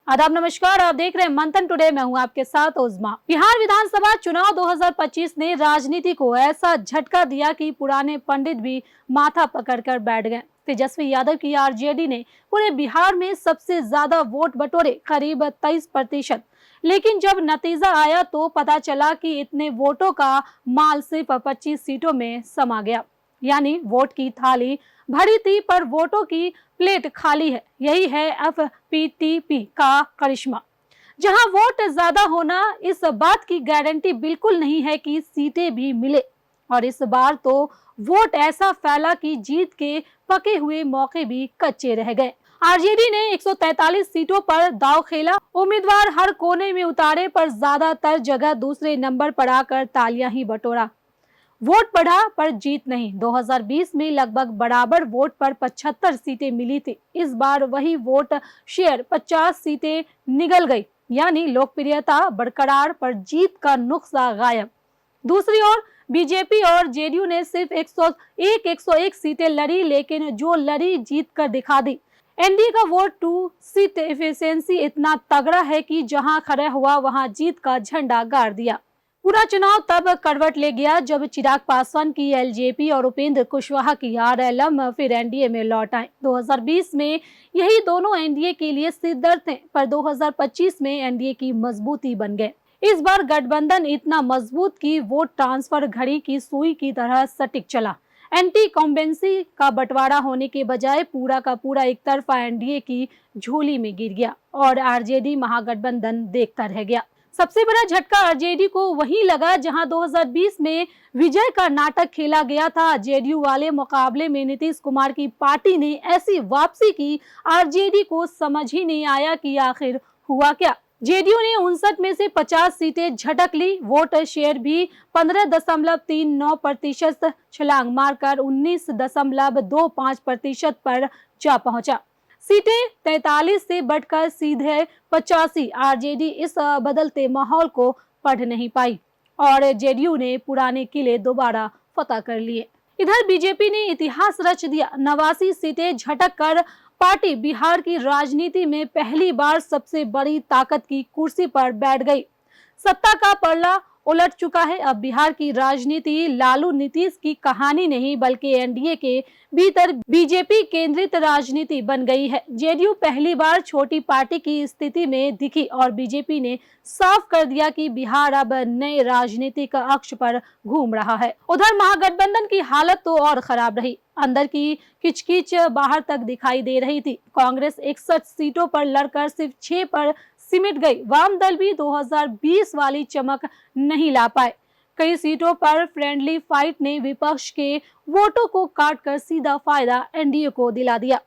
आदाब नमस्कार, आप देख रहे हैं मंथन टुडे। मैं हूं आपके साथ उज़मा। बिहार विधानसभा चुनाव 2025 ने राजनीति को ऐसा झटका दिया कि पुराने पंडित भी माथा पकड़कर बैठ गए। तेजस्वी यादव की आरजेडी ने पूरे बिहार में सबसे ज्यादा वोट बटोरे, करीब 23%। लेकिन जब नतीजा आया तो पता चला कि इतने वोटों का माल सिर्फ 25 सीटों में समा गया। यानी वोट की थाली भरी थी पर वोटों की प्लेट खाली है। यही है एफपीटीपी का करिश्मा। जहां वोट ज्यादा होना इस बात की गारंटी बिल्कुल नहीं है कि सीटें भी मिले। और इस बार तो वोट ऐसा फैला कि जीत के पके हुए मौके भी कच्चे रह गए। आरजेडी ने 143 सीटों पर दांव खेला, उम्मीदवार हर कोने में उतारे पर ज्यादातर जगह दूसरे नंबर पर आकर तालियां ही बटोरा। वोट बढ़ा पर जीत नहीं। 2020 में लगभग बराबर वोट पर 75 सीटें मिली थी। इस बार वही वोट शेयर 50 सीटें निगल गई। यानी लोकप्रियता बरकरार पर जीत का नुस्खा गायब। दूसरी ओर बीजेपी और जेडीयू ने सिर्फ 101 सीटें लड़ी, लेकिन जो लड़ी जीत कर दिखा दी। एनडीए का वोट टू सीट एफिशिएंसी इतना तगड़ा है कि जहां खड़ा हुआ वहां जीत का झंडा गाड़ दिया। पूरा चुनाव तब करवट ले गया जब चिराग पासवान की एलजेपी और उपेंद्र कुशवाहा की आरएलएम फिर एनडीए में लौट आए। 2020 में यही दोनों एनडीए के लिए सिरदर्द थे, पर 2025 में एनडीए की मजबूती बन गए। इस बार गठबंधन इतना मजबूत कि वोट ट्रांसफर घड़ी की सुई की तरह सटीक चला। एंटी कॉम्बेंसी का बंटवारा होने के बजाय पूरा का पूरा एक तरफा एनडीए की झोली में गिर गया और आरजेडी महागठबंधन देखता रह गया। सबसे बड़ा झटका आरजेडी को वहीं लगा जहां 2020 में विजय का नाटक खेला गया था। जेडीयू वाले मुकाबले में नीतीश कुमार की पार्टी ने ऐसी वापसी की, आरजेडी को समझ ही नहीं आया कि आखिर हुआ क्या। जेडीयू ने 59 में से 50 सीटें झटक ली। वोट शेयर भी 15.39% छलांग मारकर 19.25% पर जा पहुंचा। सीटें 43 से बढ़कर सीधे 85। आरजेडी इस बदलते माहौल को पढ़ नहीं पाई और जेडीयू ने पुराने किले दोबारा फतह कर लिए। इधर बीजेपी ने इतिहास रच दिया। 89 सीटें झटक कर पार्टी बिहार की राजनीति में पहली बार सबसे बड़ी ताकत की कुर्सी पर बैठ गई। सत्ता का पल्ला उलट चुका है। अब बिहार की राजनीति लालू नीतीश की कहानी नहीं, बल्कि एनडीए के भीतर बीजेपी केंद्रित राजनीति बन गई है। जेडीयू पहली बार छोटी पार्टी की स्थिति में दिखी और बीजेपी ने साफ कर दिया कि बिहार अब नए राजनीतिक अक्ष पर घूम रहा है। उधर महागठबंधन की हालत तो और खराब रही। अंदर की किचकिच बाहर तक दिखाई दे रही थी। कांग्रेस 61 सीटों पर लड़कर सिर्फ 6 पर सिमट गई। वाम दल भी 2020 वाली चमक नहीं ला पाए। कई सीटों पर फ्रेंडली फाइट ने विपक्ष के वोटों को काटकर सीधा फायदा एनडीए को दिला दिया।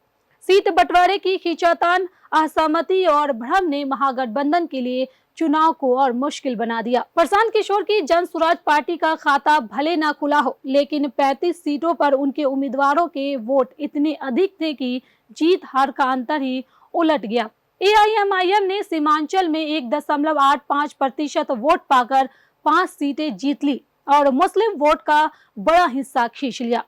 सीट बंटवारे की खींचातान, असहमति और भ्रम ने महागठबंधन के लिए चुनाव को और मुश्किल बना दिया। प्रशांत किशोर की जन स्वराज पार्टी का खाता भले ना खुला हो, लेकिन 35 सीटों पर उनके उम्मीदवारों के वोट इतने अधिक थे कि जीत हार का अंतर ही उलट गया। एआईएमआईएम ने सीमांचल में 1.85% वोट पाकर 5 सीटें जीत ली और मुस्लिम वोट का बड़ा हिस्सा खींच लिया।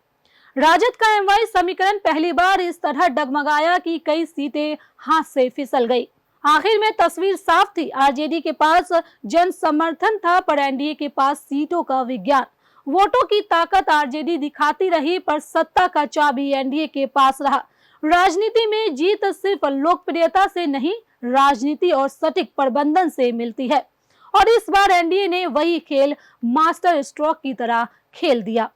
राजद का एमवाई समीकरण पहली बार इस तरह डगमगाया कि कई सीटें हाथ से फिसल गई। आखिर में तस्वीर साफ थी। आरजेडी के पास जन समर्थन था, पर एनडीए के पास सीटों का विज्ञान। वोटों की ताकत आरजेडी दिखाती रही, पर सत्ता का चाबी एनडीए के पास रहा। राजनीति में जीत सिर्फ लोकप्रियता से नहीं, राजनीति और सटीक प्रबंधन से मिलती है। और इस बार एनडीए ने वही खेल मास्टर स्ट्रोक की तरह खेल दिया।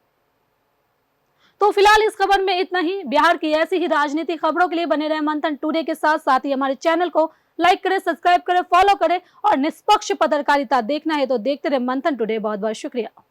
तो फिलहाल इस खबर में इतना ही। बिहार की ऐसी ही राजनीतिक खबरों के लिए बने रहे मंथन टुडे के साथ। साथ ही हमारे चैनल को लाइक करें, सब्सक्राइब करें, फॉलो करें और निष्पक्ष पत्रकारिता देखना है तो देखते रहे मंथन टुडे। बहुत बहुत शुक्रिया।